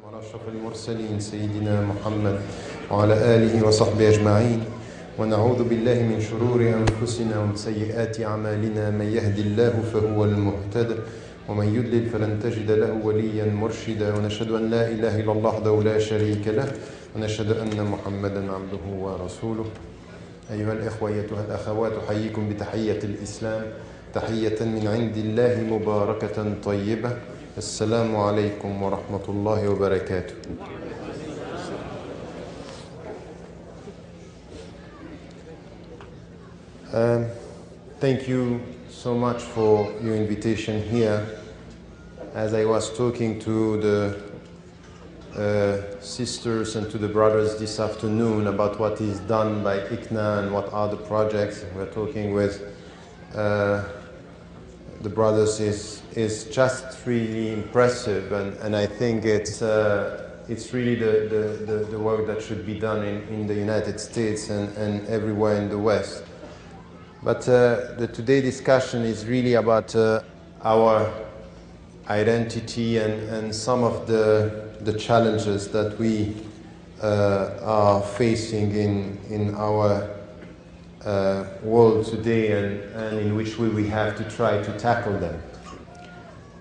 على أشرف المرسلين سيدنا محمد وعلى آله وصحبه أجمعين ونعوذ بالله من شرور أنفسنا ومن سيئات أعمالنا من يهد الله فهو المهتد ومن يضلل فلن تجد له وليا مرشدا ونشهد أن لا إله إلا الله وحده لا شريك له ونشهد أن محمدا عبده ورسوله. أيها الإخوة أيتها الأخوات أحييكم بتحية الإسلام تحية من عند الله مباركة طيبة. السلام عليكم ورحمة الله وبركاته. Thank you so much for your invitation here. As I was talking to the sisters and to the brothers this afternoon about what is done by ICNA and what are the projects we're talking with the brothers is just really impressive, and I think it's really the work that should be done in the United States and everywhere in the West. But the today discussion is really about our identity and some of the challenges that we are facing in our world today and in which we have to try to tackle them.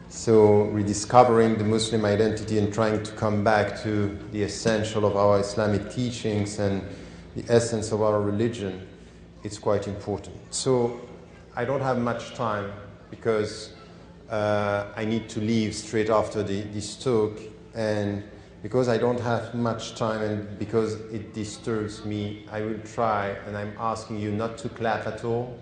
So rediscovering the Muslim identity and trying to come back to the essential of our Islamic teachings and the essence of our religion, it's quite important. So I don't have much time because I need to leave straight after this talk, and because I don't have much time and because it disturbs me, I will try, and I'm asking you not to clap at all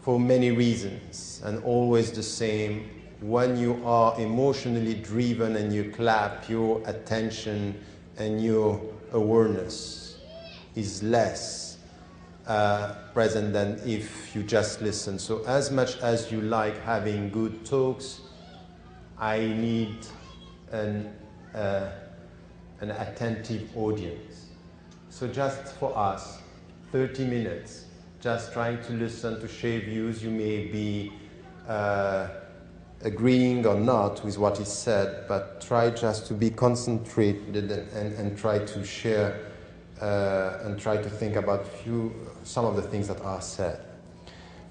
for many reasons, and always the same. When you are emotionally driven and you clap, your attention and your awareness is less present than if you just listen. So as much as you like having good talks, I need an attentive audience. So just for us, 30 minutes, just trying to listen, to share views. You may be agreeing or not with what is said, but try just to be concentrated and try to share and try to think about some of the things that are said.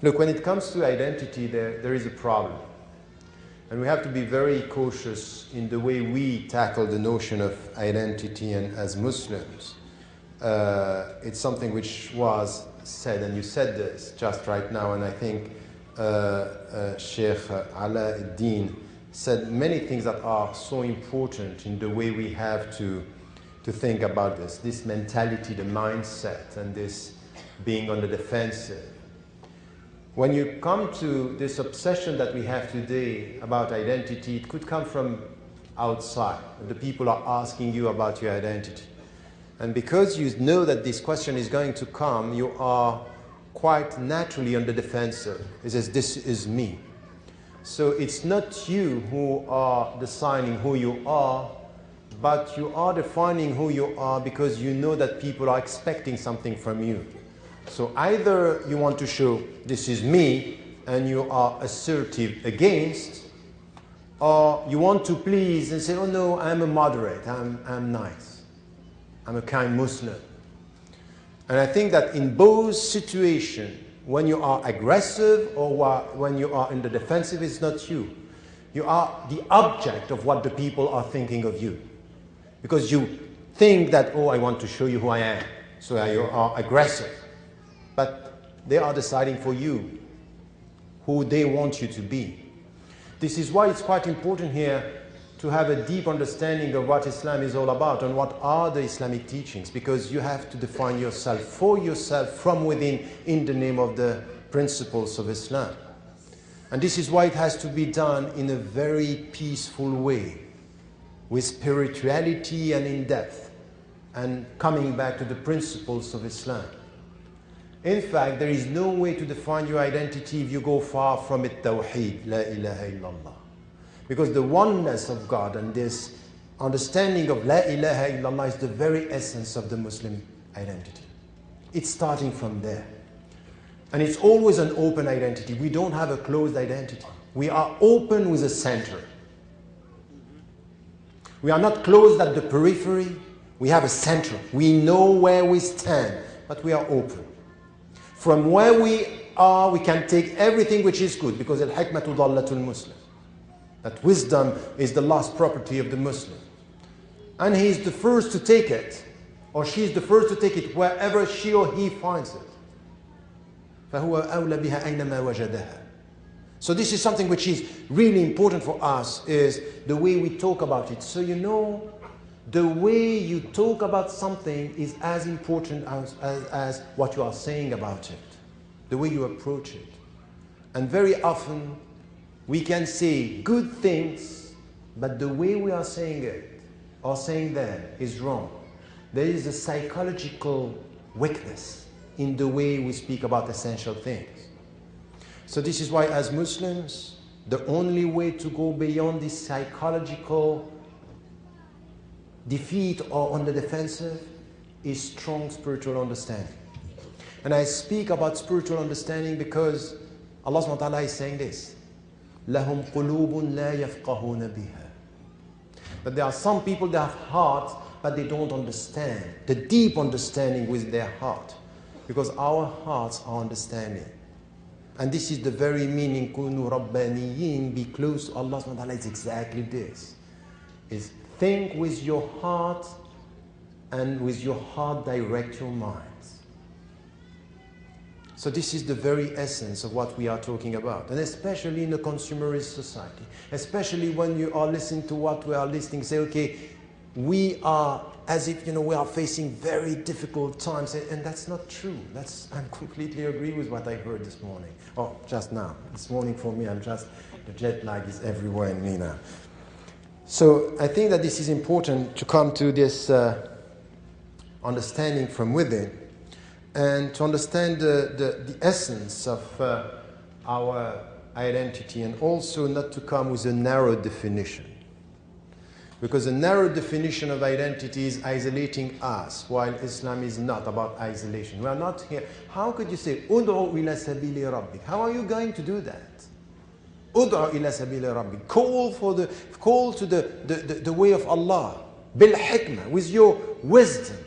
Look, when it comes to identity, there is a problem. And we have to be very cautious in the way we tackle the notion of identity, and as Muslims. It's something which was said, and you said this just right now, and I think Sheikh Alaeddin said many things that are so important in the way we have to think about this mentality, the mindset, and this being on the defensive. When you come to this obsession that we have today about identity, it could come from outside. The people are asking you about your identity. And because you know that this question is going to come, you are quite naturally on the defensive. It says, this is me. So it's not you who are deciding who you are, but you are defining who you are because you know that people are expecting something from you. So either you want to show this is me and you are assertive against, or you want to please and say, oh no, I'm a moderate, I'm nice, I'm a kind Muslim. And I think that in both situations, when you are aggressive or when you are in the defensive, it's not you. You are the object of what the people are thinking of you. Because you think that, oh, I want to show you who I am, so you are aggressive. But they are deciding for you who they want you to be. This is why it's quite important here to have a deep understanding of what Islam is all about and what are the Islamic teachings, because you have to define yourself for yourself from within in the name of the principles of Islam. And this is why it has to be done in a very peaceful way, with spirituality and in depth, and coming back to the principles of Islam. In fact, there is no way to define your identity if you go far from it, Tawheed, La ilaha illallah. Because the oneness of God and this understanding of La ilaha illallah is the very essence of the Muslim identity. It's starting from there. And it's always an open identity. We don't have a closed identity. We are open with a center. We are not closed at the periphery. We have a center. We know where we stand, but we are open. From where we are, we can take everything which is good, because al-hikmatu dallatul muslim. That wisdom is the lost property of the Muslim. And he is the first to take it, or she is the first to take it wherever she or he finds it. فَهُوَ أَوْلَى بِهَا أَيْنَمَا وَجَدَهَا. So this is something which is really important for us, is the way we talk about it. So you know, the way you talk about something is as important as what you are saying about it. The way you approach it. And very often, we can say good things, but the way we are saying it, or saying them, is wrong. There is a psychological weakness in the way we speak about essential things. So this is why, as Muslims, the only way to go beyond this psychological defeat or on the defensive is strong spiritual understanding. And I speak about spiritual understanding because Allah subhanahu wa ta'ala is saying this. لَهُمْ قُلُوبٌ لَا يَفْقَهُونَ بِهَا. But there are some people that have hearts, but they don't understand. The deep understanding with their heart. Because our hearts are understanding. And this is the very meaning, كُونُوا رَبَّانِيِّينَ, be close to Allah subhanahu wa ta'ala. It's exactly this. Is think with your heart, and with your heart direct your minds. So this is the very essence of what we are talking about. And especially in a consumerist society. Especially when you are listening to what we are listening, say, okay, we are, as if, you know, we are facing very difficult times. And that's not true. I completely agree with what I heard this morning. Oh, just now. This morning for me, the jet lag is everywhere in me now. So I think that this is important to come to this understanding from within, and to understand the essence of our identity, and also not to come with a narrow definition. Because a narrow definition of identity is isolating us, while Islam is not about isolation. We are not here. How could you say, Ud'u ila sabili rabbik? How are you going to do that? Ud'u ila sabili rabbik. Call to the way of Allah. Bil hikmah, with your wisdom.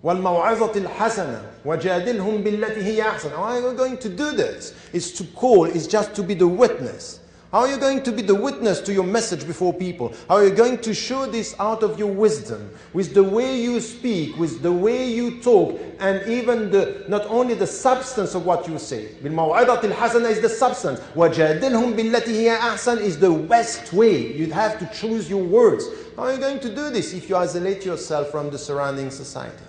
وَالْمَوْعِظَةِ الْحَسَنَةِ وَجَادِلْهُمْ بِالَّتِي هِيَ أَحْسَنُ. How are you going to do this? It's to call, it's just to be the witness. How are you going to be the witness to your message before people? How are you going to show this out of your wisdom, with the way you speak, with the way you talk, and even not only the substance of what you say. بِالْمَوْعِظَةِ الْحَسَنَةِ is the substance. وَجَادِلْهُمْ بِالَّتِي هِيَ أَحْسَنُ is the best way. You'd have to choose your words. How are you going to do this if you isolate yourself from the surrounding society?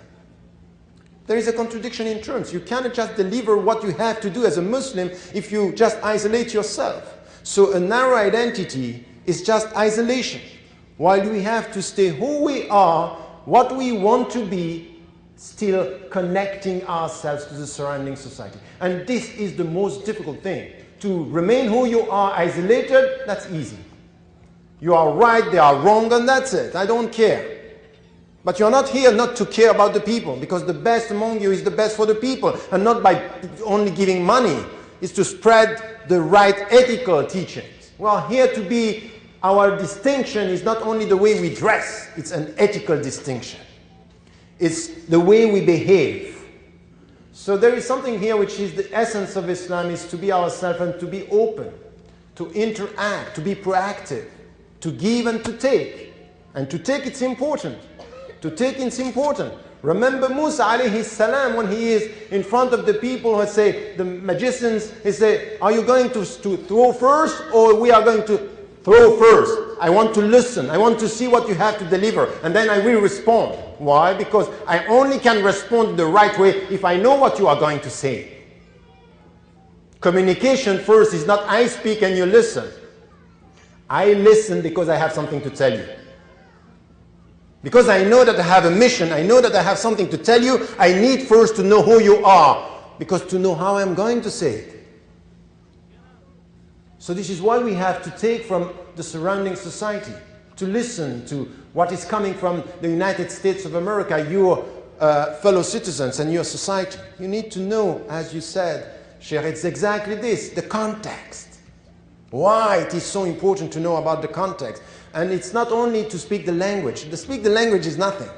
There is a contradiction in terms. You cannot just deliver what you have to do as a Muslim if you just isolate yourself. So a narrow identity is just isolation. While we have to stay who we are, what we want to be, still connecting ourselves to the surrounding society. And this is the most difficult thing. To remain who you are isolated, that's easy. You are right, they are wrong, and that's it. I don't care. But you're not here not to care about the people, because the best among you is the best for the people, and not by only giving money. It's to spread the right ethical teachings. We are here to be, our distinction is not only the way we dress, it's an ethical distinction. It's the way we behave. So there is something here which is the essence of Islam, is to be ourselves and to be open, to interact, to be proactive, to give and to take. And to take, it's important. To take, it's important. Remember Musa alayhi salam, when he is in front of the people who say, the magicians, he say, are you going to throw first, or we are going to throw first? I want to listen. I want to see what you have to deliver, and then I will respond. Why? Because I only can respond the right way if I know what you are going to say. Communication first is not I speak and you listen. I listen because I have something to tell you. Because I know that I have a mission, I know that I have something to tell you, I need first to know who you are, because to know how I'm going to say it. So this is why we have to take from the surrounding society, to listen to what is coming from the United States of America, your fellow citizens and your society. You need to know, as you said, Sheikh, it's exactly this, the context. Why it is so important to know about the context. And it's not only to speak the language. To speak the language is nothing.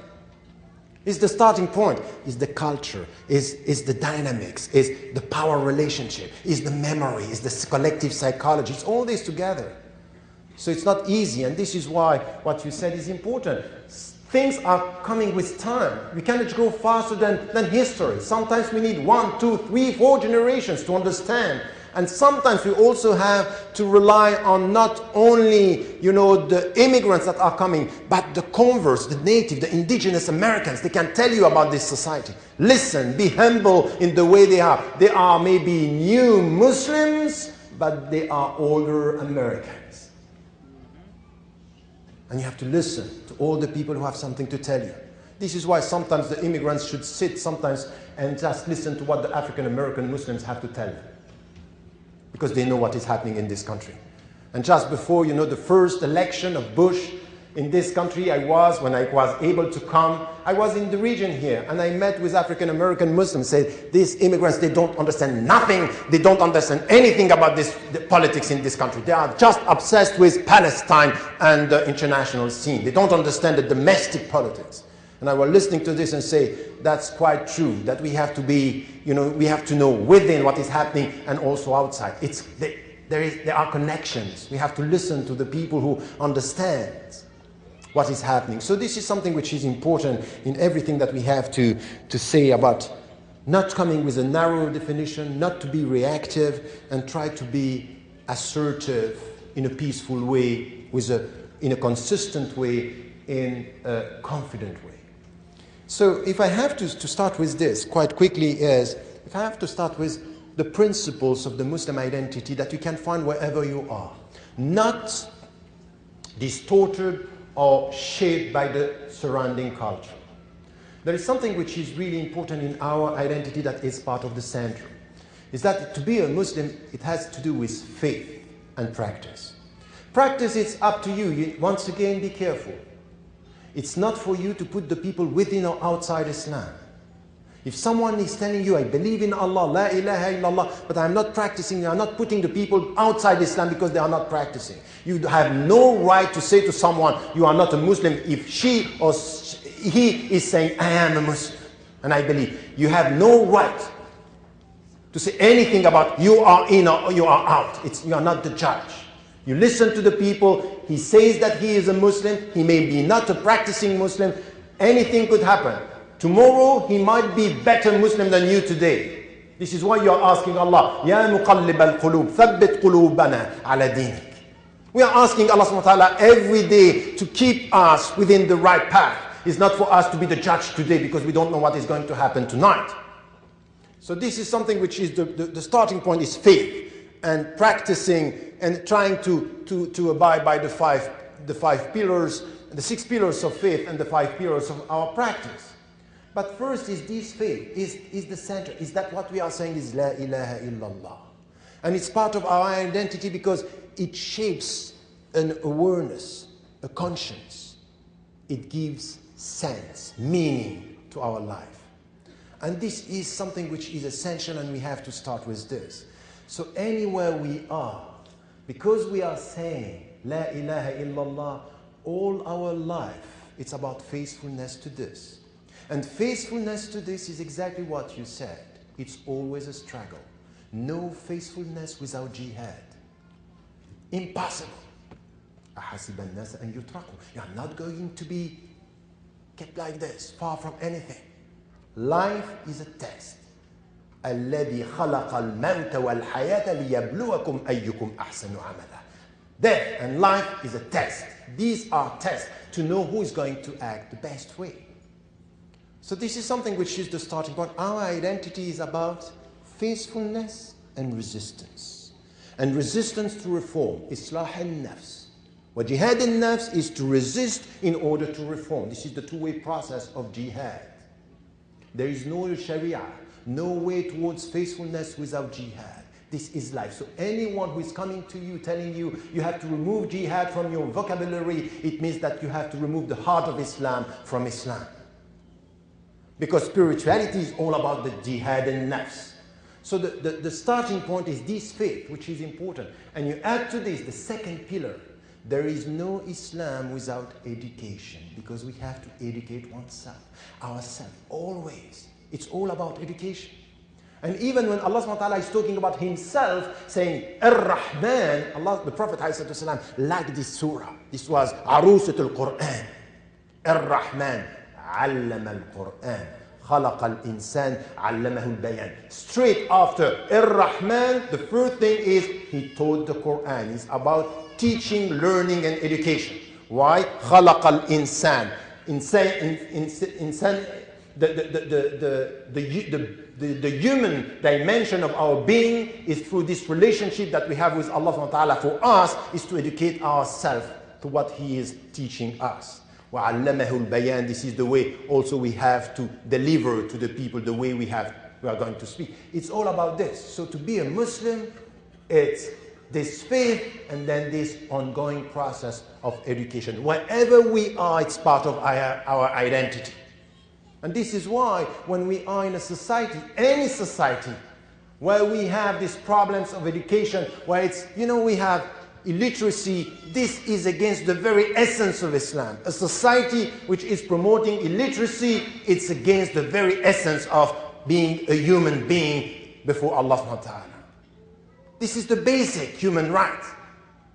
It's the starting point. It's the culture. It's the dynamics. It's the power relationship. It's the memory. It's the collective psychology. It's all this together. So it's not easy. And this is why what you said is important. Things are coming with time. We cannot go faster than history. Sometimes we need 1, 2, 3, 4 generations to understand. And sometimes we also have to rely on not only, the immigrants that are coming, but the converts, the native, the indigenous Americans. They can tell you about this society. Listen, be humble in the way they are. They are maybe new Muslims, but they are older Americans. And you have to listen to all the people who have something to tell you. This is why sometimes the immigrants should sit sometimes and just listen to what the African American Muslims have to tell you. Because they know what is happening in this country. And just before, the first election of Bush in this country, when I was able to come, I was in the region here, and I met with African American Muslims, said, these immigrants, they don't understand nothing, they don't understand anything about the politics in this country. They are just obsessed with Palestine and the international scene. They don't understand the domestic politics. And I was listening to this and say, that's quite true, that we have to be, we have to know within what is happening and also outside. There are connections. We have to listen to the people who understand what is happening. So this is something which is important in everything that we have to say about not coming with a narrow definition, not to be reactive, and try to be assertive in a peaceful way, in a consistent way, in a confident way. So if I have to start with this quite quickly if I have to start with the principles of the Muslim identity that you can find wherever you are, not distorted or shaped by the surrounding culture. There is something which is really important in our identity that is part of the center. Is that to be a Muslim, it has to do with faith and practice. Practice is up to you. Once again, be careful. It's not for you to put the people within or outside Islam. If someone is telling you, I believe in Allah, la ilaha illallah, but I'm not practicing, you are not putting the people outside Islam because they are not practicing. You have no right to say to someone, you are not a Muslim, if she or he is saying, I am a Muslim, and I believe. You have no right to say anything about you are in or you are out. You are not the judge. You listen to the people. He says that he is a Muslim. He may be not a practicing Muslim. Anything could happen. Tomorrow, he might be better Muslim than you today. This is why you are asking Allah, Ya muqallib al-qulub, thabbit qulubana ala dinik. We are asking Allah subhanahu wa ta'ala every day to keep us within the right path. It's not for us to be the judge today because we don't know what is going to happen tonight. So this is something which is the starting point is faith. And practicing and trying to abide by the five pillars, the 6 pillars of faith and the 5 pillars of our practice. But first is this faith, is the center. Is that what we are saying is La ilaha illallah. And it's part of our identity because it shapes an awareness, a conscience. It gives sense, meaning to our life. And this is something which is essential, and we have to start with this. So anywhere we are, because we are saying La ilaha illallah all our life, it's about faithfulness to this. And faithfulness to this is exactly what you said. It's always a struggle. No faithfulness without jihad. Impossible. You are not going to be kept like this, far from anything. Life is a test. الذي خلق الموت والحياة ليبلوكم أيكم أحسن عملا. Death and life is a test. These are tests to know who is going to act the best way. So this is something which is the starting point. Our identity is about faithfulness and resistance. And resistance to reform. Islah al-nafs. Wa jihad al-nafs is to resist in order to reform. This is the two-way process of jihad. There is no sharia. No way towards faithfulness without jihad. This is life. So anyone who is coming to you telling you you have to remove jihad from your vocabulary, it means that you have to remove the heart of Islam from Islam. Because spirituality is all about the jihad and nafs. So the starting point is this faith, which is important. And you add to this the second pillar, There is no Islam without education, because we have to educate ourselves, always. It's all about education. And even when Allah subhanahu wa ta'ala is talking about himself, saying, Ar-Rahman, Allah, the Prophet ﷺ liked this surah. This was Arusat al-Quran. Ar-Rahman, Allama al-Quran. خلق الإنسان علمه البيان. Straight after Ar-Rahman, the first thing is he taught the Quran. It's about teaching, learning, and education. Why? خلق الإنسان. Insan, the human dimension of our being is through this relationship that we have with Allah subhanahu wa ta'ala. For us is to educate ourselves to what He is teaching us. وَعَلَّمَهُ الْبَيَانِ. This is the way also we have to deliver to the people the way we are going to speak. It's all about this. So to be a Muslim, it's this faith and then this ongoing process of education. Wherever we are, it's part of our identity. And this is why when we are in a society, any society, where we have these problems of education, where it's, we have illiteracy, this is against the very essence of Islam. A society which is promoting illiteracy, it's against the very essence of being a human being before Allah subhanahu wa ta'ala. This is the basic human right,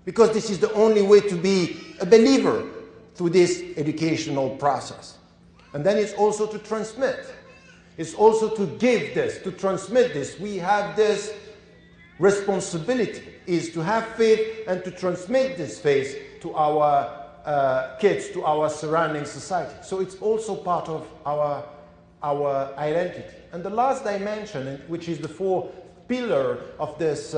because this is the only way to be a believer through this educational process. And then it's also to transmit. It's also to give this, to transmit this. We have this responsibility, is to have faith and to transmit this faith to our kids, to our surrounding society. So it's also part of our identity. And the last dimension, which is the fourth pillar of this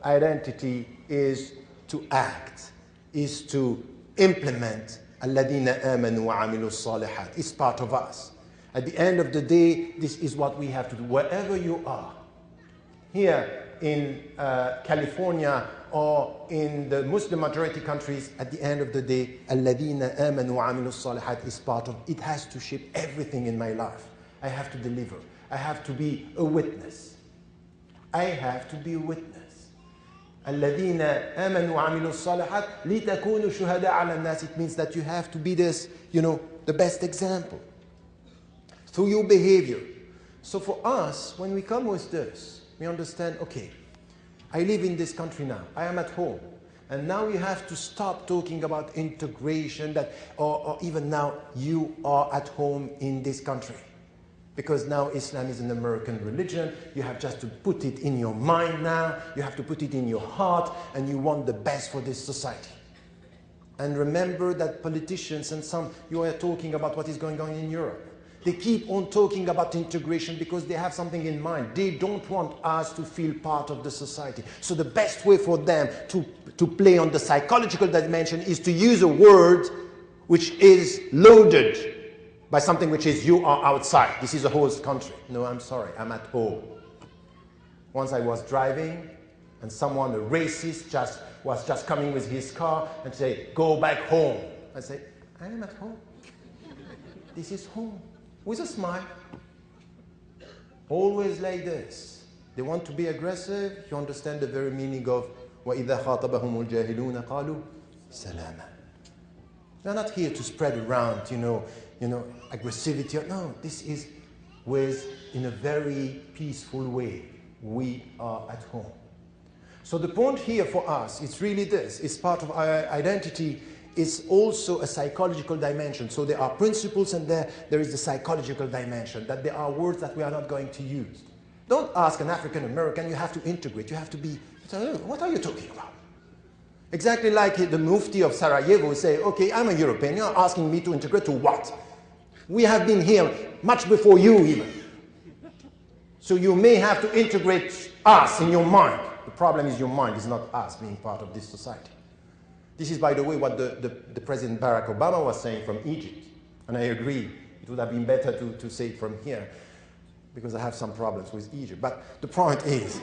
identity, is to act, is to implement. Alaeddin Albakri wa amilu salihat. It's part of us. At the end of the day, this is what we have to do. Wherever you are, here in California or in the Muslim majority countries, at the end of the day, Alaeddin Albakri wa amilu salihat is part of it. Has to shape everything in my life. I have to deliver. I have to be a witness. I have to be a witness. الذين آمنوا وعملوا الصالحات لتكونوا شهداء على الناس. It means that you have to be this, the best example through your behavior. So for us, when we come with this, we understand, okay, I live in this country now. I am at home. And now you have to stop talking about integration, or even now you are at home in this country. Because now Islam is an American religion. You have just to put it in your mind now. You have to put it in your heart, and you want the best for this society. And remember that politicians and you are talking about what is going on in Europe. They keep on talking about integration because they have something in mind. They don't want us to feel part of the society. So the best way for them to play on the psychological dimension is to use a word which is loaded by something which is, you are outside. This is a host country. No, I'm sorry, I'm at home. Once I was driving, and someone, a racist, was just coming with his car and say, go back home. I say, I am at home. This is home. With a smile. Always like this. They want to be aggressive. You understand the very meaning of وَإِذَا خَاطَبَهُمُ الْجَاهِلُونَ قَالُوا سَلَامًا. We're not here to spread around, aggressivity. No, this is in a very peaceful way. We are at home. So the point here for us, it's really this. It's part of our identity. It's also a psychological dimension. So there are principles, and there is the psychological dimension, that there are words that we are not going to use. Don't ask an African American, you have to integrate. You have to be, what are you talking about? Exactly like the Mufti of Sarajevo will say, okay, I'm a European, you're asking me to integrate to what? We have been here much before you even. So you may have to integrate us in your mind. The problem is your mind, is not us being part of this society. This is, by the way, what the President Barack Obama was saying from Egypt. And I agree, it would have been better to say it from here, because I have some problems with Egypt. But the point is,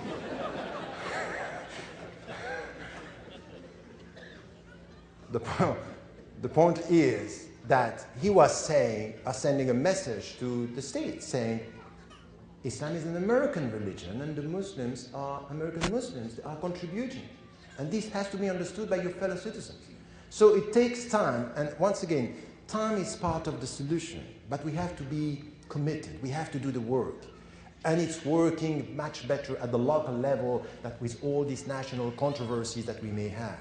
the point is that he was sending a message to the state, saying, Islam is an American religion, and the Muslims are American Muslims. They are contributing. And this has to be understood by your fellow citizens. So it takes time, and once again, time is part of the solution, but we have to be committed. We have to do the work. And it's working much better at the local level than with all these national controversies that we may have.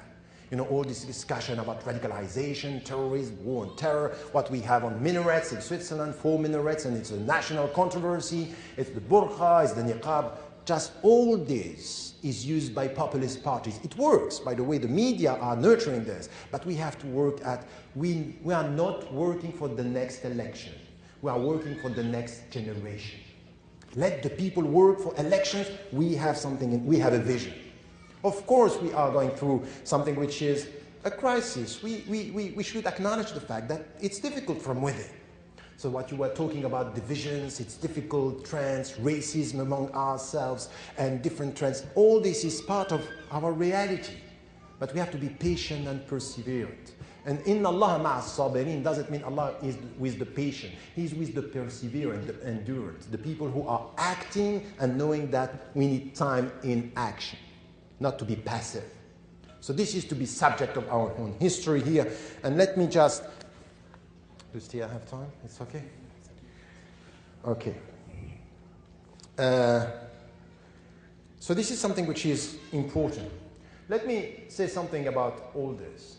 You know, all this discussion about radicalization, terrorism, war on terror, what we have on minarets in Switzerland, 4 minarets, and it's a national controversy. It's the burqa, it's the niqab. Just all this is used by populist parties. It works. By the way, the media are nurturing this. But we have to work at, we are not working for the next election. We are working for the next generation. Let the people work for elections. We have something, we have a vision. Of course, we are going through something which is a crisis. We should acknowledge the fact that it's difficult from within. So what you were talking about, divisions, it's difficult, trends, racism among ourselves, and different trends. All this is part of our reality. But we have to be patient and perseverant. And inna Allah ma'as sabirin doesn't mean Allah is with the patient. He's with the perseverant, the endurance, the people who are acting and knowing that we need time in action, not to be passive. So this is to be subject of our own history here. And let me just, do still have time? It's okay? Okay. So this is something which is important. Let me say something about all this.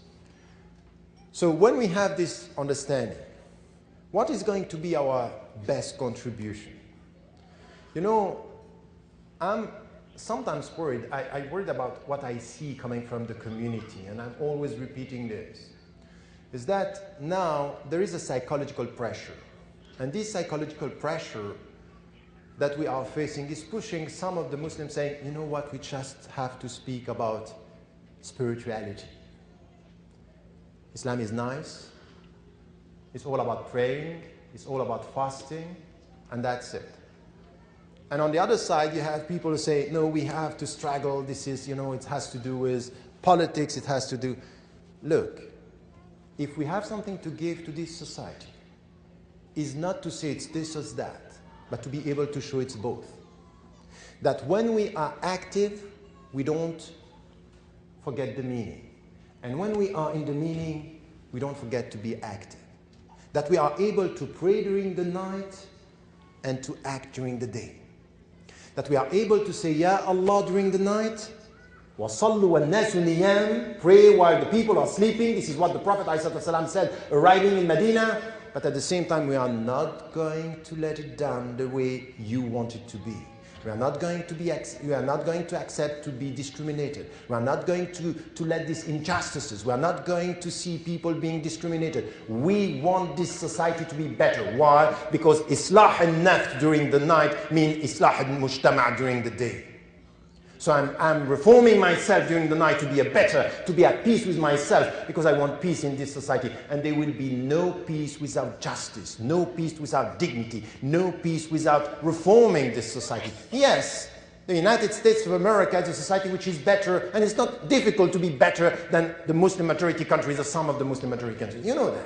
So when we have this understanding, what is going to be our best contribution? You know, I'm sometimes worried. I worried about what I see coming from the community, and I'm always repeating this, is that now there is a psychological pressure. And this psychological pressure that we are facing is pushing some of the Muslims saying, you know what, we just have to speak about spirituality. Islam is nice. It's all about praying. It's all about fasting. And that's it. And on the other side, you have people who say, no, we have to struggle. This is, you know, it has to do with politics. It has to do... Look, if we have something to give to this society, is not to say it's this or that, but to be able to show it's both. That when we are active, we don't forget the meaning. And when we are in the meaning, we don't forget to be active. That we are able to pray during the night and to act during the day. That we are able to say, Ya Allah during the night, وَصَلُّوا وَالنَّاسُ نِيَامٌ, pray while the people are sleeping. This is what the Prophet ﷺ said, arriving in Medina. But at the same time, we are not going to let it down the way you want it to be. We are not going to accept to be discriminated. We are not going to let these injustices. We are not going to see people being discriminated. We want this society to be better. Why? Because Islah al-Nafs during the night means Islah al-Mujtama' during the day. So I'm reforming myself during the night to be at peace with myself, because I want peace in this society. And there will be no peace without justice, no peace without dignity, no peace without reforming this society. Yes, the United States of America is a society which is better, and it's not difficult to be better than the Muslim majority countries or some of the Muslim majority countries. You know that.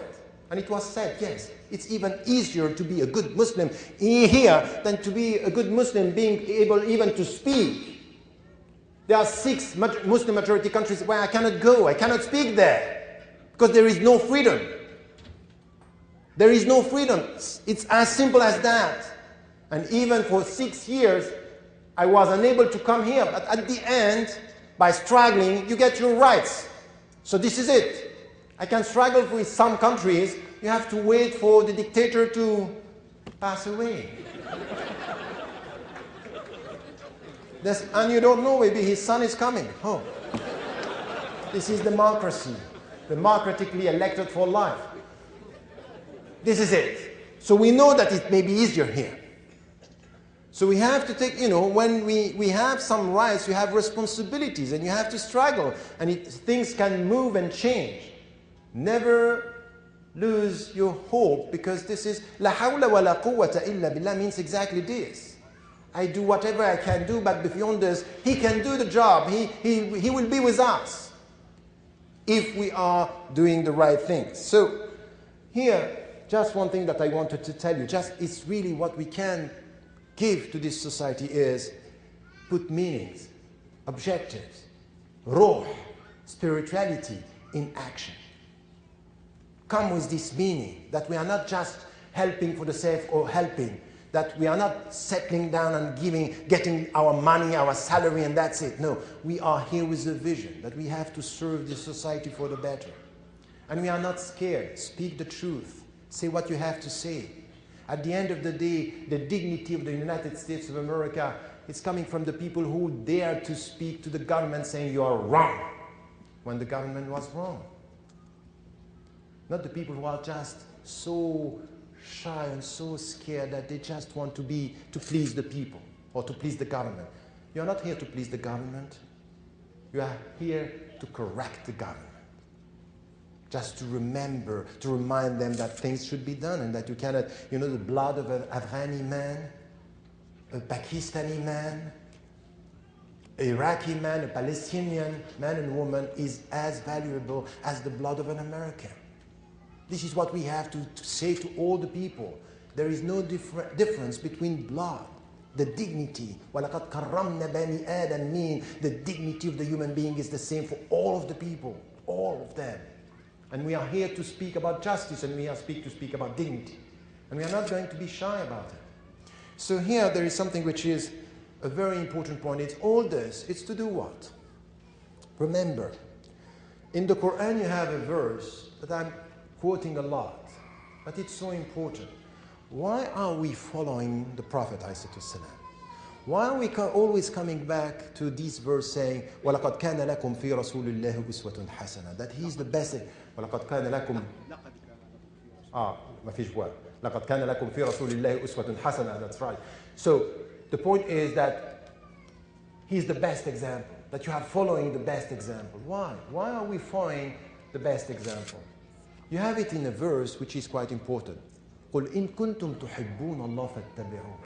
And it was said, yes, it's even easier to be a good Muslim here than to be a good Muslim being able even to speak. There are 6 Muslim majority countries where I cannot go, I cannot speak there, because there is no freedom. There is no freedom. It's as simple as that. And even for 6 years, I was unable to come here. But at the end, by struggling, you get your rights. So this is it. I can struggle with some countries. You have to wait for the dictator to pass away. And you don't know, maybe his son is coming. Oh. This is democracy. Democratically elected for life. This is it. So we know that it may be easier here. So we have to take, you know, when we have some rights, you have responsibilities, and you have to struggle. And things can move and change. Never lose your hope, because this is La hawla wa la quwwata illa billah means exactly this. I do whatever I can do, but beyond this, He can do the job. He will be with us if we are doing the right things. So here, just one thing that I wanted to tell you, it's really what we can give to this society is put meanings, objectives, ruh, spirituality in action. come with this meaning, that we are not just helping for the sake of helping, that we are not settling down and getting our money, our salary, and that's it. No, we are here with a vision that we have to serve the society for the better. And we are not scared. Speak the truth. Say what you have to say. At the end of the day, the dignity of the United States of America is coming from the people who dare to speak to the government saying you are wrong when the government was wrong. Not the people who are just so shy and so scared that they just want to please the people or to please the government. You are not here to please the government. You are here to correct the government. Just to remember, to remind them that things should be done and that you cannot, the blood of an Afghani man, a Pakistani man, an Iraqi man, a Palestinian man and woman is as valuable as the blood of an American. This is what we have to say to all the people. There is no difference between blood, the dignity. وَلَقَدْ كَرَّمْنَا بَنِي آدَمَ mean the dignity of the human being is the same for all of the people, all of them. And we are here to speak about justice, and we are to speak about dignity. And we are not going to be shy about it. So here there is something which is a very important point. It's all this. It's to do what? Remember, in the Quran you have a verse that I'm quoting a lot, but it's so important. Why are we following the Prophet ﷺ? Why are we always coming back to this verse saying, وَلَقَدْ كَانَ لَكُمْ فِي رَسُولِ اللَّهِ أُسْوَةٌ حَسَنَةٌ, that He is the best. وَلَقَدْ كَانَ لَكُمْ ما فيش جواب. لَقَدْ كَانَ لَكُمْ فِي رَسُولِ اللَّهِ أُسْوَةٌ حَسَنَةٌ. That's right. So the point is that He's the best example, that you are following the best example. Why? Why are we following the best example? You have it in a verse which is quite important. قُلْ إِن كُنْتُمْ تُحِبُّونَ اللَّهَ فَاتَّبِعُونَ.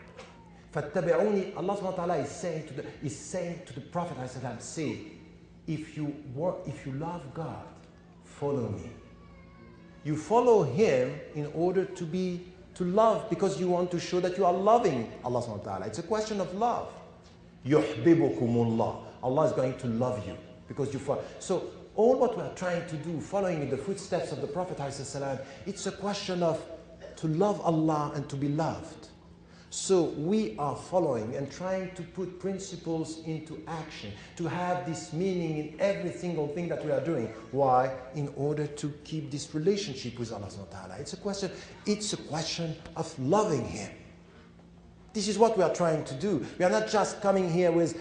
فَاتَّبِعُونِ, Allah subhanahu wa ta'ala is saying to the Prophet, say, if you love God, follow me. You follow Him in order to love, because you want to show that you are loving Allah subhanahu wa ta'ala. It's a question of love. يُحْبِبُكُمُ اللَّهُ. Allah is going to love you because you follow. So all what we are trying to do, following in the footsteps of the Prophet ﷺ, it's a question of to love Allah and to be loved. So we are following and trying to put principles into action, to have this meaning in every single thing that we are doing. Why? In order to keep this relationship with Allah subhanahu wa ta'ala. It's a question of loving Him. This is what we are trying to do. We are not just coming here with,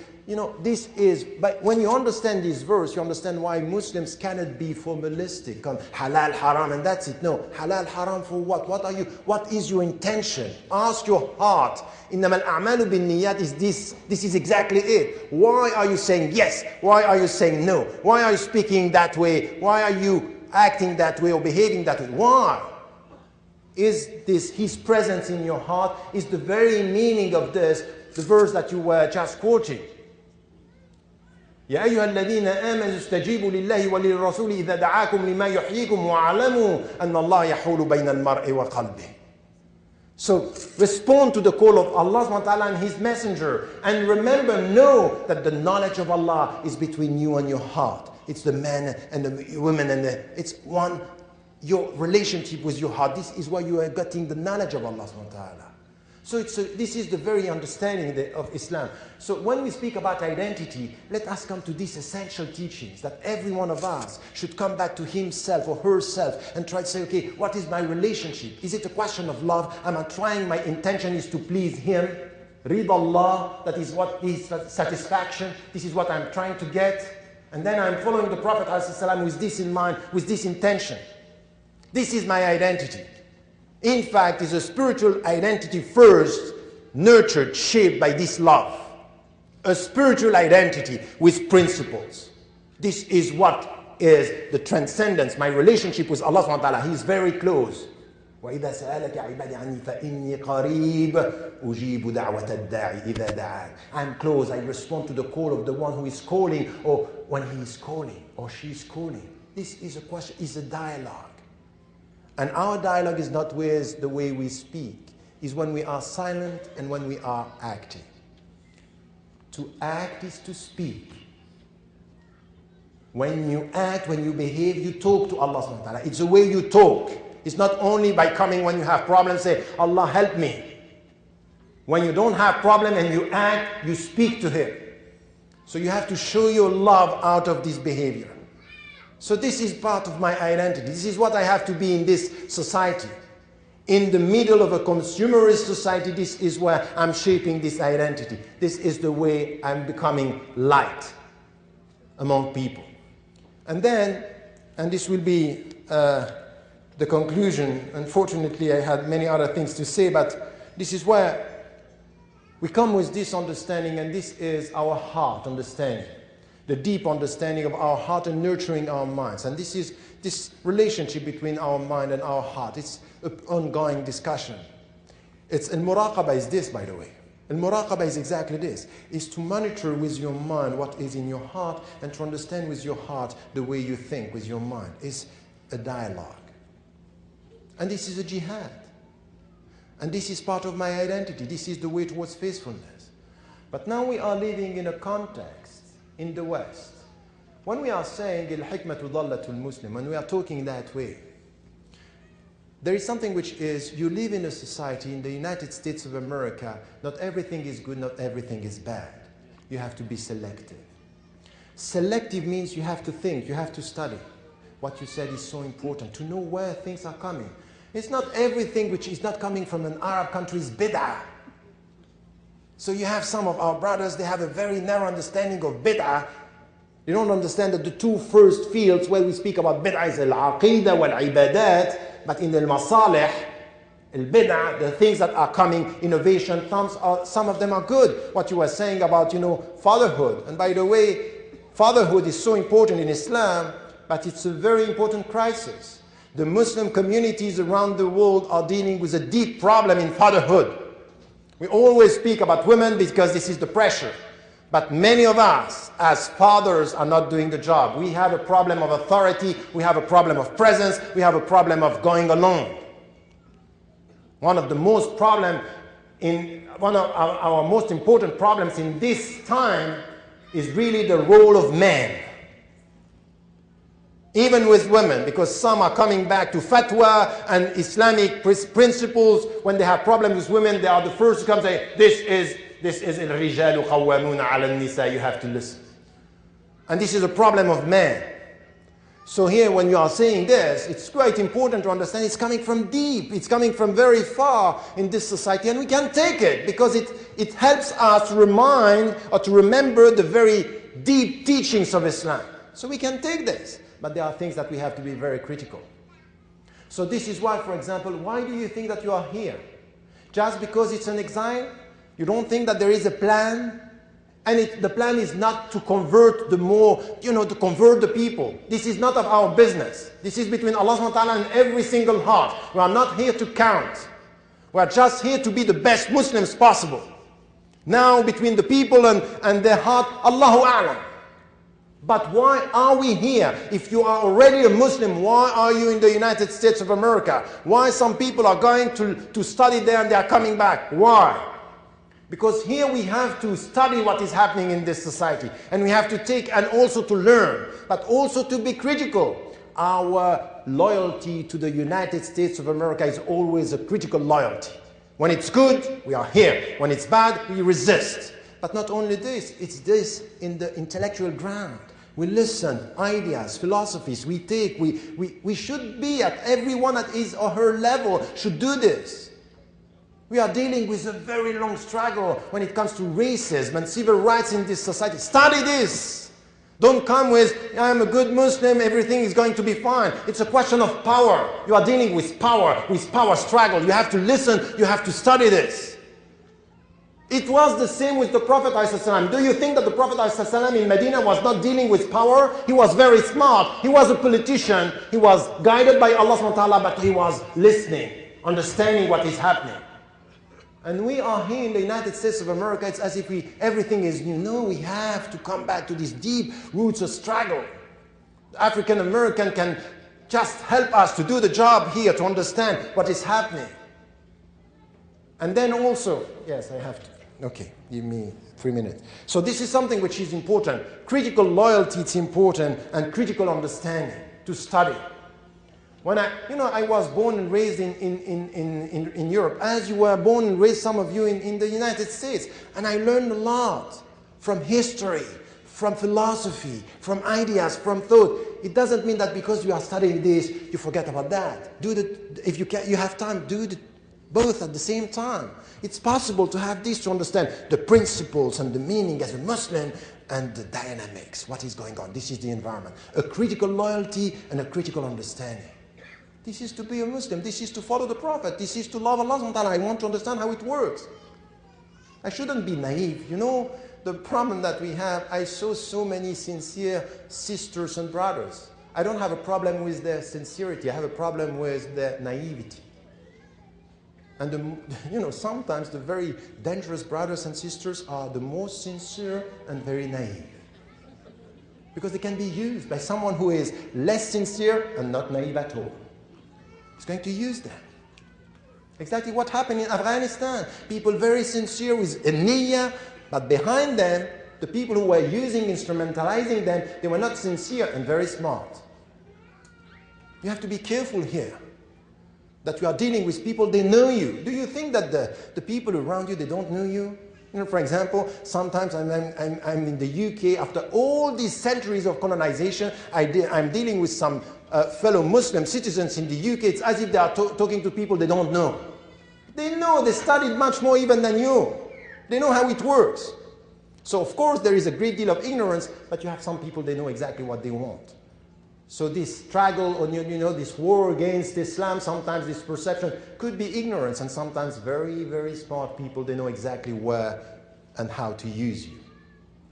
this is, but when you understand this verse, you understand why Muslims cannot be formalistic, halal, haram, and that's it. No, halal, haram for what? What is your intention? Ask your heart. إِنَّمَا الْأَعْمَالُ بِالنِّيَّاتِ is this. This is exactly it. Why are you saying yes? Why are you saying no? Why are you speaking that way? Why are you acting that way or behaving that way? Why? Is this His presence in your heart? Is the very meaning of this, the verse that you were just quoting. يا أيها الذين آمنوا استجيبوا لله وللرسول إذا دعاكم لما يحييكم وَاعْلَمُوا أن الله يحول بين المرء وقلبه. So respond to the call of Allah subhanahu wa ta'ala and His messenger, and remember, know that the knowledge of Allah is between you and your heart. It's the man and the woman it's one. Your relationship with your heart, this is why you are getting the knowledge of Allah subhanahu wa ta'ala. So this is the very understanding of Islam. So when we speak about identity, let us come to these essential teachings that every one of us should come back to himself or herself and try to say, okay, what is my relationship? Is it a question of love? Am I trying, my intention is to please Him? Read Allah, that is what is satisfaction. This is what I'm trying to get. And then I'm following the Prophet ﷺ with this in mind, with this intention. This is my identity. In fact, it's a spiritual identity first, nurtured, shaped by this love. A spiritual identity with principles. This is what is the transcendence, my relationship with Allah subhanahu wa ta'ala. He is very close. وَإِذَا سَأَلَكَ عِبَادِي عَنِّي فَإِنِّي قَرِيبٌ أُجِيبُ دَعْوَةَ الدَّاعِ إِذَا دَعَانِ. I'm close, I respond to the call of the one who is calling, or when he is calling, or she is calling. This is a question, is a dialogue. And our dialogue is not with the way we speak. It's when we are silent and when we are acting. To act is to speak. When you act, when you behave, you talk to Allah subhanahu wa ta'ala. It's the way you talk. It's not only by coming when you have problems, say, Allah help me. When you don't have problem and you act, you speak to Him. So you have to show your love out of this behavior. So this is part of my identity. This is what I have to be in this society. In the middle of a consumerist society, this is where I'm shaping this identity. This is the way I'm becoming light among people. And then, and this will be the conclusion. Unfortunately, I had many other things to say, but this is where we come with this understanding, and this is our heart understanding. The deep understanding of our heart and nurturing our minds. And this is this relationship between our mind and our heart. It's an ongoing discussion. Al-muraqabah is this, by the way. Al-muraqabah is exactly this. Is to monitor with your mind what is in your heart and to understand with your heart the way you think with your mind. It's a dialogue. And this is a jihad. And this is part of my identity. This is the way towards faithfulness. But now we are living in a context in the West. When we are saying al-hikmatu dhallatul muslim, when we are talking that way, there is something which is, you live in a society in the United States of America, not everything is good, not everything is bad. You have to be selective. Selective means you have to think, you have to study. What you said is so important, to know where things are coming. It's not everything which is not coming from an Arab country is bid'ah. So you have some of our brothers, they have a very narrow understanding of bid'ah. They don't understand that the two first fields where we speak about bid'ah is al-aqidah wal-ibadat, but in al-masalih, al-bid'ah, the things that are coming, innovation, some of them are good. What you were saying about, fatherhood. And by the way, fatherhood is so important in Islam, but it's a very important crisis. The Muslim communities around the world are dealing with a deep problem in fatherhood. We always speak about women because this is the pressure. But many of us, as fathers, are not doing the job. We have a problem of authority. We have a problem of presence. We have a problem of going alone. One of our most important problems in this time is really the role of men. Even with women, because some are coming back to fatwa and Islamic principles. When they have problems with women, they are the first to come and say, this is al-rijalu qawwamuna ala al-nisa, you have to listen. And this is a problem of men. So here, when you are saying this, it's quite important to understand it's coming from deep, it's coming from very far in this society, and we can take it because it helps us to remind or to remember the very deep teachings of Islam. So we can take this. But there are things that we have to be very critical. So this is why, for example, why do you think that you are here? Just because it's an exile? You don't think that there is a plan? And the plan is not to convert to convert the people. This is not of our business. This is between Allah subhanahu wa ta'ala and every single heart. We are not here to count. We are just here to be the best Muslims possible. Now, between the people and their heart, Allahu A'lam. But why are we here? If you are already a Muslim, why are you in the United States of America? Why some people are going to study there and they are coming back? Why? Because here we have to study what is happening in this society. And we have to take and also to learn, but also to be critical. Our loyalty to the United States of America is always a critical loyalty. When it's good, we are here. When it's bad, we resist. But not only this, it's this in the intellectual ground. We listen, ideas, philosophies, we take, we should be at everyone at his or her level should do this. We are dealing with a very long struggle when it comes to racism and civil rights in this society. Study this. Don't come with, I'm a good Muslim, everything is going to be fine. It's a question of power. You are dealing with power struggle. You have to listen, you have to study this. It was the same with the Prophet ﷺ. Do you think that the Prophet ﷺ in Medina was not dealing with power? He was very smart. He was a politician. He was guided by Allah subhanahu wa ta'ala, but he was listening, understanding what is happening. And we are here in the United States of America, it's as if everything is new. No, we have to come back to these deep roots of struggle. The African American can just help us to do the job here, to understand what is happening. And then also, yes, I have to. Okay, give me 3 minutes. So this is something which is important. Critical loyalty, it's important, and critical understanding to study. When I was born and raised in Europe, as you were born and raised, some of you, in the United States, and I learned a lot from history, from philosophy, from ideas, from thought. It doesn't mean that because you are studying this, you forget about that. If you have time, do both at the same time. It's possible to have this to understand the principles and the meaning as a Muslim and the dynamics, what is going on. This is the environment. A critical loyalty and a critical understanding. This is to be a Muslim. This is to follow the Prophet. This is to love Allah subhanahu wa ta'ala. I want to understand how it works. I shouldn't be naive. You know, the problem that we have, I saw so many sincere sisters and brothers. I don't have a problem with their sincerity. I have a problem with their naivety. And sometimes the very dangerous brothers and sisters are the most sincere and very naive. Because they can be used by someone who is less sincere and not naive at all. He's going to use them. Exactly what happened in Afghanistan. People very sincere with a niyyah, but behind them, the people who were using, instrumentalizing them, they were not sincere and very smart. You have to be careful here. That you are dealing with people, they know you. Do you think that the people around you, they don't know you? For example, sometimes I'm in the UK, after all these centuries of colonization, I'm dealing with some fellow Muslim citizens in the UK. It's as if they are talking to people they don't know. They know, they studied much more even than you. They know how it works. So of course there is a great deal of ignorance, but you have some people, they know exactly what they want. So this struggle, or this war against Islam, sometimes this perception could be ignorance, and sometimes very, very smart people, they know exactly where and how to use you.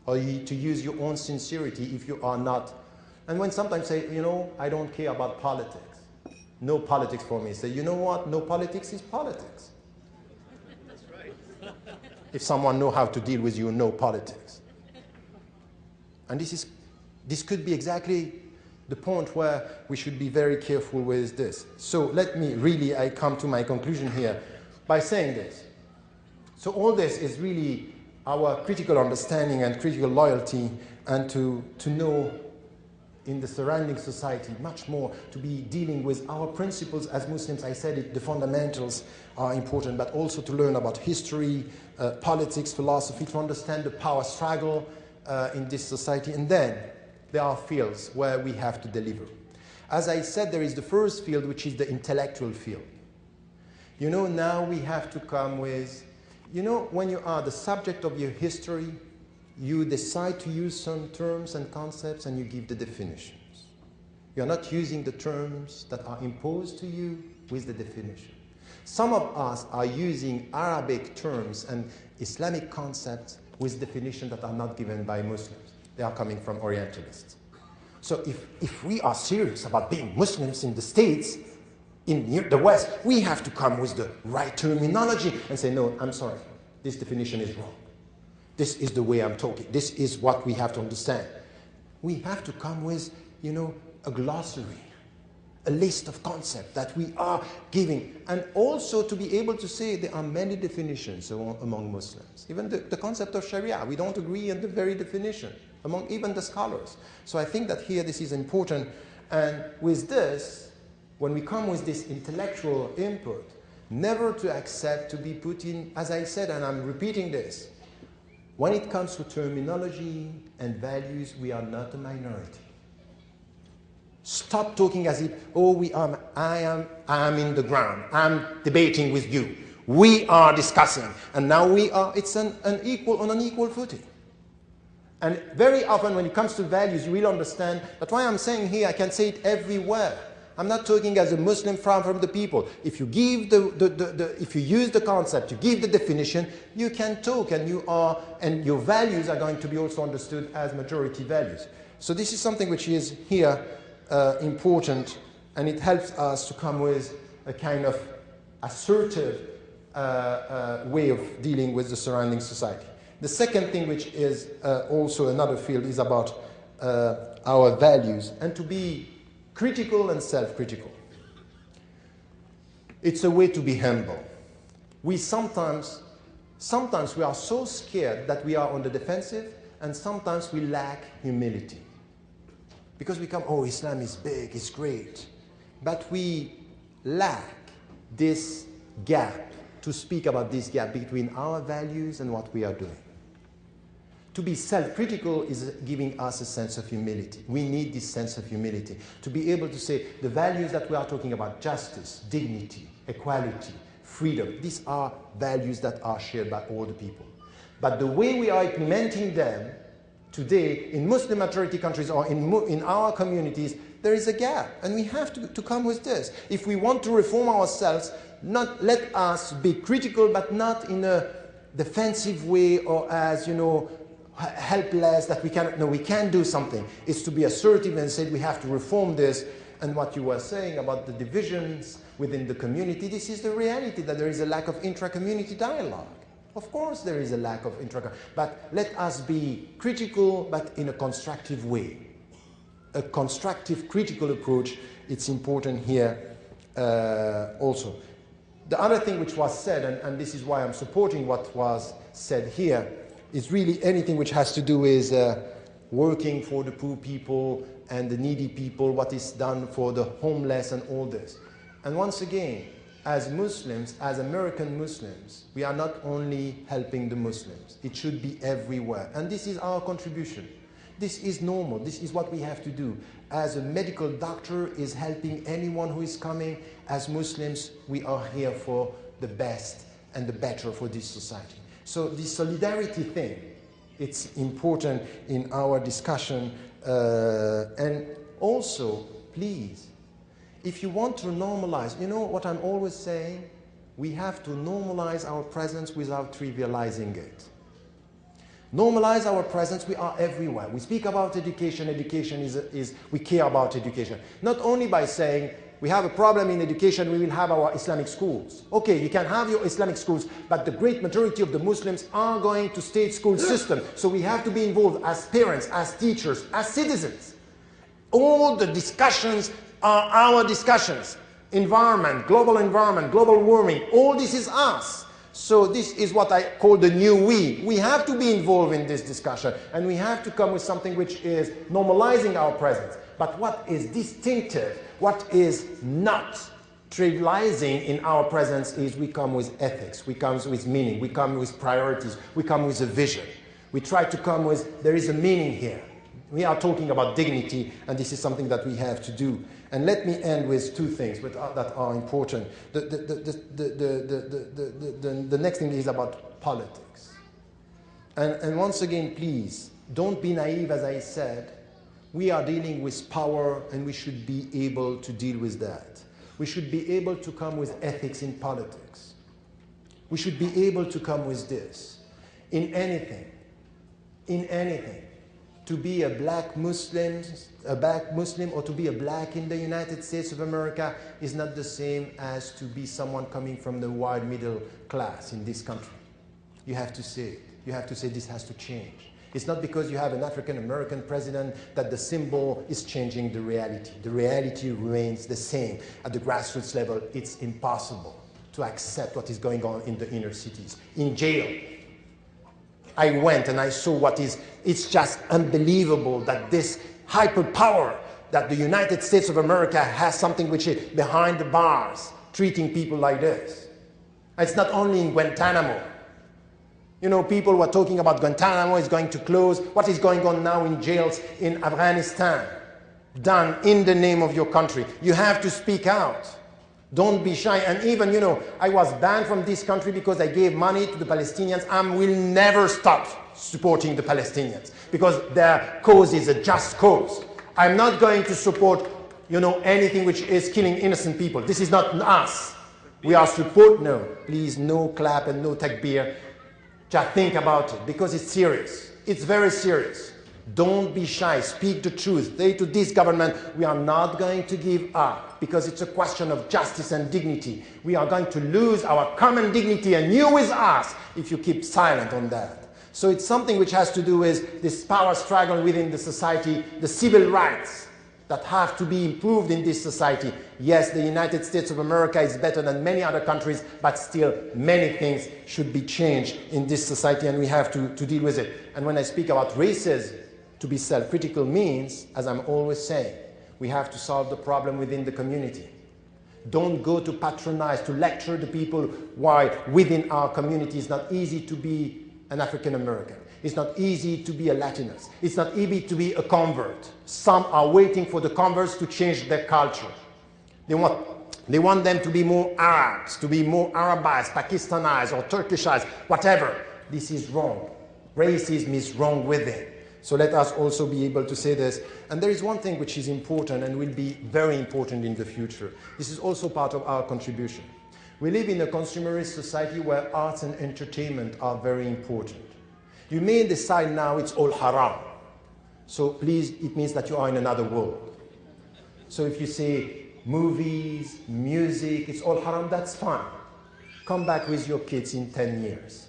Or to use your own sincerity if you are not. And when sometimes say, I don't care about politics. No politics for me. Say, you know what? No politics is politics. That's right. If someone knows how to deal with you, no politics. And this could be exactly the point where we should be very careful with this. So I come to my conclusion here by saying this. So all this is really our critical understanding and critical loyalty, and to know in the surrounding society much more, to be dealing with our principles as Muslims. I said it, the fundamentals are important, but also to learn about history, politics, philosophy, to understand the power struggle in this society. And then there are fields where we have to deliver. As I said, there is the first field, which is the intellectual field. Now we have to come with, when you are the subject of your history, you decide to use some terms and concepts and you give the definitions. You're not using the terms that are imposed to you with the definition. Some of us are using Arabic terms and Islamic concepts with definitions that are not given by Muslims. They are coming from Orientalists. So if we are serious about being Muslims in the States, in the West, we have to come with the right terminology and say, no, I'm sorry, this definition is wrong. This is the way I'm talking. This is what we have to understand. We have to come with, a glossary, a list of concepts that we are giving, and also to be able to say there are many definitions among Muslims. Even the concept of Sharia, we don't agree on the very definition among even the scholars. So I think that here this is important. And with this, when we come with this intellectual input, never to accept to be put in, as I said, and I'm repeating this, when it comes to terminology and values, we are not a minority. Stop talking as if, I am in the ground, I'm debating with you, we are discussing, and now it's on an equal footing. And very often when it comes to values, you will understand that what I'm saying here, I can say it everywhere. I'm not talking as a Muslim from the people. If you give if you use the concept, you give the definition, you can talk, and your values are going to be also understood as majority values. So this is something which is here important, and it helps us to come with a kind of assertive way of dealing with the surrounding society. The second thing, which is also another field, is about our values, and to be critical and self-critical. It's a way to be humble. We sometimes Sometimes we are so scared that we are on the defensive, and sometimes we lack humility. Because we come, oh, Islam is big, it's great. But we lack this gap, to speak about this gap between our values and what we are doing. To be self-critical is giving us a sense of humility. We need this sense of humility to be able to say the values that we are talking about, justice, dignity, equality, freedom, these are values that are shared by all the people. But the way we are implementing them today in Muslim majority countries or in our communities, there is a gap, and we have to come with this. If we want to reform ourselves, not let us be critical, but not in a defensive way or as, helpless that we cannot. No, we can do something. It's to be assertive and say we have to reform this. And what you were saying about the divisions within the community, this is the reality, that there is a lack of intra-community dialogue. Of course there is a lack of but let us be critical, but in a constructive way. A constructive, critical approach, it's important here also. The other thing which was said, and this is why I'm supporting what was said here, is really anything which has to do with working for the poor people and the needy people, what is done for the homeless and all this. And once again, as Muslims, as American Muslims, we are not only helping the Muslims. It should be everywhere. And this is our contribution. This is normal. This is what we have to do. As a medical doctor is helping anyone who is coming, as Muslims, we are here for the best and the better for this society. So this solidarity thing, it's important in our discussion. And also, please, if you want to normalize, you know what I'm always saying? We have to normalize our presence without trivializing it. Normalize our presence, we are everywhere. We speak about education, we care about education. Not only by saying, we have a problem in education, we will have our Islamic schools. Okay, you can have your Islamic schools, but the great majority of the Muslims are going to state school system. So we have to be involved as parents, as teachers, as citizens. All the discussions are our discussions. Environment, global warming, all this is us. So this is what I call the new we. We have to be involved in this discussion, and we have to come with something which is normalizing our presence. But what is distinctive, what is not trivializing in our presence is we come with ethics, we come with meaning, we come with priorities, we come with a vision. We try to come with, there is a meaning here. We are talking about dignity, and this is something that we have to do. And let me end with two things that are important. The next thing is about politics. And once again, please, don't be naive, as I said. We are dealing with power, and we should be able to deal with that. We should be able to come with ethics in politics. We should be able to come with this. In anything. To be a black Muslim or to be a black in the United States of America is not the same as to be someone coming from the wide middle class in this country. You have to say it. You have to say this has to change. It's not because you have an African American president that the symbol is changing the reality. The reality remains the same. At the grassroots level, it's impossible to accept what is going on in the inner cities. In jail, I went and I saw what is, it's just unbelievable that this hyperpower that the United States of America has something which is behind the bars, treating people like this. It's not only in Guantanamo. You know, people were talking about Guantanamo is going to close. What is going on now in jails in Afghanistan? Done in the name of your country. You have to speak out. Don't be shy. And even, you know, I was banned from this country because I gave money to the Palestinians. I will never stop supporting the Palestinians because their cause is a just cause. I'm not going to support, you know, anything which is killing innocent people. This is not us. We are no, please, no clap and no takbir. Just think about it because it's serious. It's very serious. Don't be shy. Speak the truth. Say to this government, we are not going to give up because it's a question of justice and dignity. We are going to lose our common dignity and you with us if you keep silent on that. So it's something which has to do with this power struggle within the society, the civil rights. that have to be improved in this society. Yes, the United States of America is better than many other countries, but still many things should be changed in this society, and we have to deal with it. And when I speak about racism, to be self-critical means, as I'm always saying, we have to solve the problem within the community. Don't go to patronize, to lecture the people why within our community it's not easy to be an African American. It's not easy to be a Latinx. It's not easy to be a convert. Some are waiting for the converts to change their culture. They want them to be more Arabs, to be more Arabized, Pakistanized, or Turkishized, whatever. This is wrong. Racism is wrong within. So let us also be able to say this. And there is one thing which is important and will be very important in the future. This is also part of our contribution. We live in a consumerist society where arts and entertainment are very important. You may decide now it's all haram. So please, it means that you are in another world. So if you say movies, music, it's all haram, that's fine. Come back with your kids in 10 years.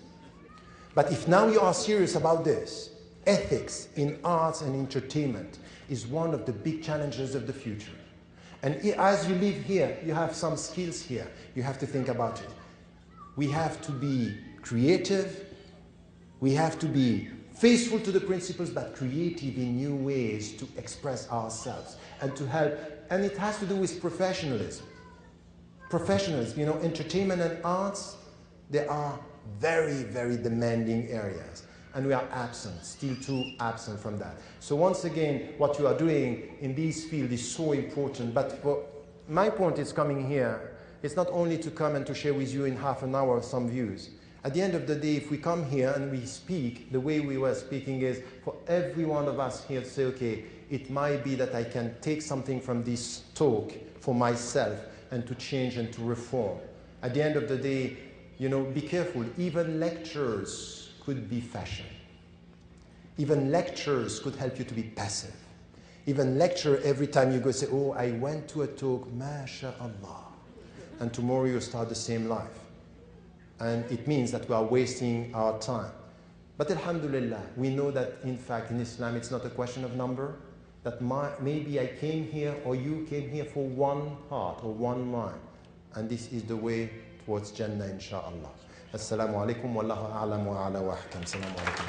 But if now you are serious about this, ethics in arts and entertainment is one of the big challenges of the future. And as you live here, you have some skills here. You have to think about it. We have to be creative. We have to be faithful to the principles, but creative in new ways to express ourselves and to help. And it has to do with professionalism. Professionalism, you know, entertainment and arts, they are very, very demanding areas. And we are absent, still too absent from that. So once again, what you are doing in this field is so important. But my point is coming here, it's not only to come and to share with you in half an hour some views. At the end of the day, if we come here and we speak, the way we were speaking is for every one of us here to say, okay, it might be that I can take something from this talk for myself and to change and to reform. At the end of the day, you know, be careful. Even lectures could be fashion. Even lectures could help you to be passive. Even lecture, every time you go say, oh, I went to a talk, MashaAllah. And tomorrow you start the same life. And it means that we are wasting our time. But alhamdulillah, we know that in fact in Islam it's not a question of number, that maybe I came here or you came here for one heart or one mind. And this is the way towards Jannah, inshaAllah. Assalamu alaikum wallahu a'lam wa ala wa ahkam. Assalamu alaikum.